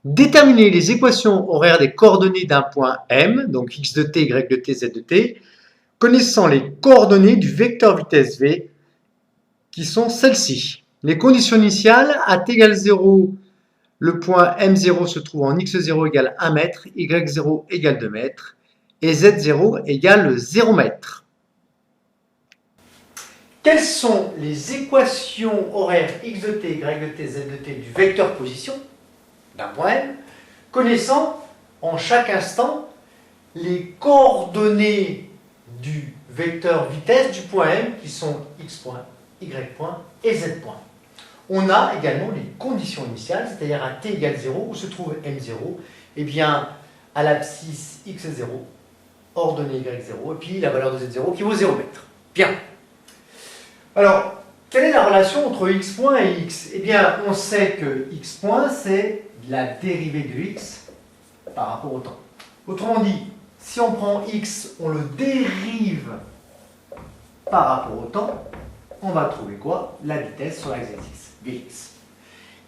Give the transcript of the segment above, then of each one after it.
Déterminer les équations horaires des coordonnées d'un point M, donc x de t, y de t, z de t, connaissant les coordonnées du vecteur vitesse v, qui sont celles-ci. Les conditions initiales, à t égale 0, le point M0 se trouve en x0 égale 1 mètre, y0 égale 2 mètres, et z0 égale 0 mètre. Quelles sont les équations horaires x de t, y de t, z de t du vecteur position d'un point M, connaissant en chaque instant les coordonnées du vecteur vitesse du point M qui sont x point, y point et z point. On a également les conditions initiales, c'est-à-dire à t égale 0 où se trouve M0, et bien à l'abscisse x0, ordonnée y0, et puis la valeur de z0 qui vaut 0 mètre. Bien. Alors, quelle est la relation entre x point et x? Eh bien, on sait que x point, c'est la dérivée de x par rapport au temps. Autrement dit, si on prend x, on le dérive par rapport au temps, on va trouver quoi? La vitesse sur l'axe x, vx.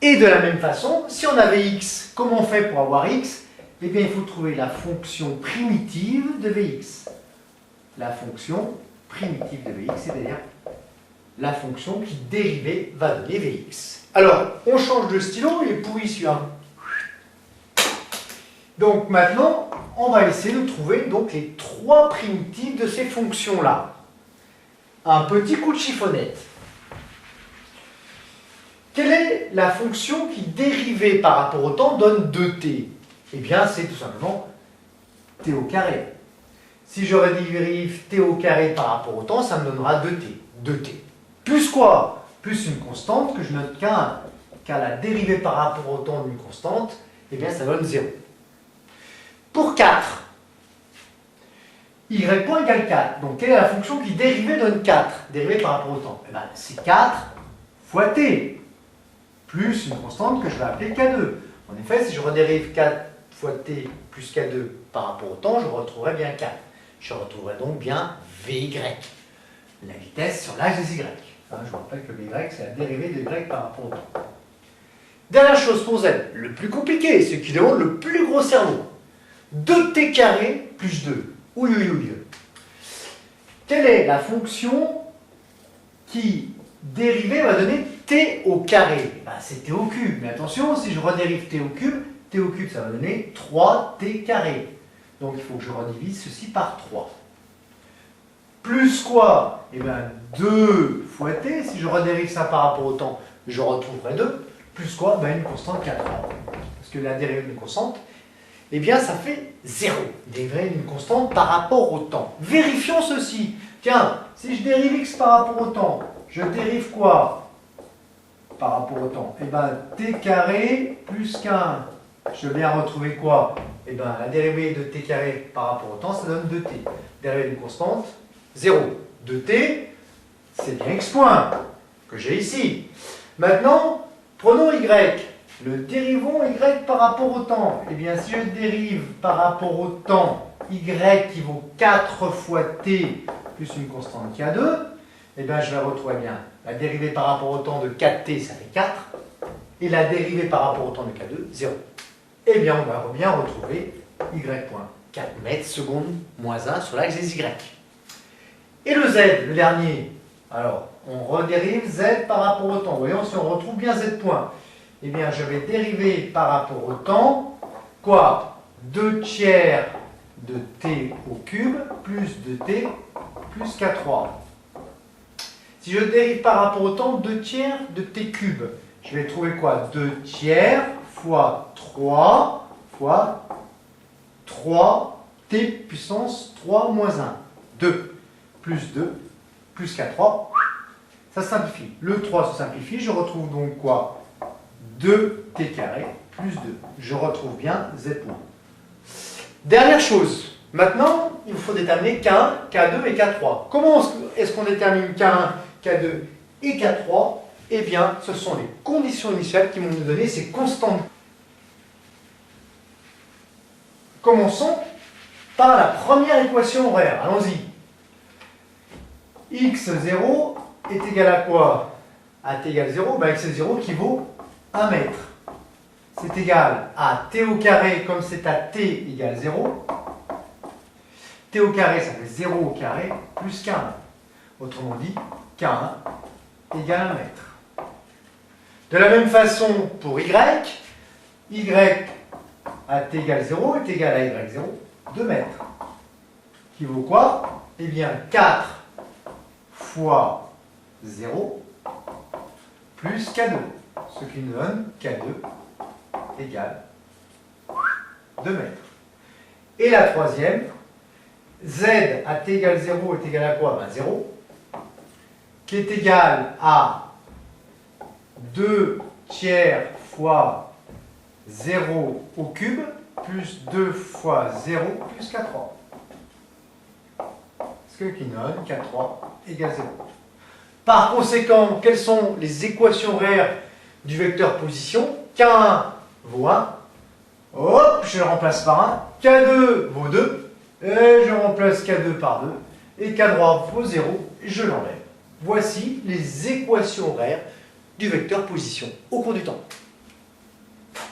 Et de la même façon, si on avait x, comment on fait pour avoir x? Eh bien, il faut trouver la fonction primitive de vx. La fonction primitive de vx, c'est-à-dire la fonction qui dérivée va donner vx. Alors, on change de stylo, il est pourri celui-là. Donc maintenant, on va essayer de trouver donc, les trois primitives de ces fonctions-là. Un petit coup de chiffonnette. Quelle est la fonction qui, dérivée par rapport au temps, donne 2t? Eh bien, c'est tout simplement t au carré. Si je redérive t au carré par rapport au temps, ça me donnera 2t. 2t. Plus quoi? Plus une constante que je note qu'à la dérivée par rapport au temps d'une constante, eh bien, ça donne 0. Pour 4, y point égale 4. Donc, quelle est la fonction qui, dérivée, donne 4? Dérivée par rapport au temps. Eh bien, c'est 4 fois t, plus une constante que je vais appeler k2. En effet, si je redérive 4 fois t plus k2 par rapport au temps, je retrouverai bien 4. Je retrouverai donc bien vy, la vitesse sur l'axe des y. Je vous rappelle que vy, c'est la dérivée de y par rapport au temps. Dernière chose pour z, le plus compliqué, ce qui demande le plus gros cerveau. 2t carré plus 2. Ouïe, ouïe, ouïe. Quelle est la fonction qui, dérivée, va donner t au carré? Ben, c'est t au cube. Mais attention, si je redérive t au cube, ça va donner 3t carré. Donc il faut que je redivise ceci par 3. Plus quoi? Eh bien 2 fois t, si je redérive ça par rapport au temps, je retrouverai 2. Plus quoi? Ben, une constante 4. Parce que la dérivée d'une constante, eh bien ça fait 0. Dérivée d'une constante par rapport au temps. Vérifions ceci. Tiens, si je dérive x par rapport au temps, je dérive quoi par rapport au temps? Eh bien t carré plus qu'un. Je viens retrouver quoi? Eh bien la dérivée de t carré par rapport au temps, ça donne 2t. Dérivée d'une constante, 0. 2t, c'est bien x point que j'ai ici. Maintenant, prenons y. Le dérivons y par rapport au temps. Eh bien, si je dérive par rapport au temps y qui vaut 4 fois t plus une constante k2, eh bien, je vais retrouver bien la dérivée par rapport au temps de 4t, ça fait 4, et la dérivée par rapport au temps de k2, 0. Eh bien, on va bien retrouver y point 4 mètres secondes moins 1 sur l'axe des y. Et le z, le dernier, alors, on redérive z par rapport au temps. Voyons si on retrouve bien z point. Eh bien, je vais dériver par rapport au temps, quoi? 2 tiers de t au cube plus de t plus k3. Si je dérive par rapport au temps, 2 tiers de t cube, je vais trouver quoi? 2 tiers fois 3 fois 3t puissance 3 moins 1. 2 plus 2 plus k3, ça simplifie. Le 3 se simplifie, je retrouve donc quoi? 2t carré plus 2. Je retrouve bien z point. Dernière chose, maintenant, il faut déterminer K1, K2 et K3. Comment est-ce qu'on détermine K1, K2 et K3? Eh bien, ce sont les conditions initiales qui vont nous donner ces constantes. Commençons par la première équation horaire. Allons-y. x0 est égal à quoi? À t égale 0, ben x0 qui vaut 1 mètre. c'est égal à t au carré, comme c'est à t égale 0. T au carré, ça fait 0 au carré, plus k1. Autrement dit, k1 égale 1 mètre. De la même façon, pour y à t égale 0 est égal à y0, 2 mètres. Qui vaut quoi? Eh bien, 4 fois 0 plus k2. Ce qui nous donne k2 égale 2 mètres. Et la troisième, z à t égale 0 est égal à quoi? 0. Qui est égal à 2 tiers fois 0 au cube plus 2 fois 0 plus k3. Ce qui nous donne k3 égale 0. Par conséquent, quelles sont les équations réelles du vecteur position? K1 vaut 1. Hop, je le remplace par 1. K2 vaut 2. Et je remplace K2 par 2. Et K3 vaut 0. Et je l'enlève. Voici les équations réelles du vecteur position au cours du temps.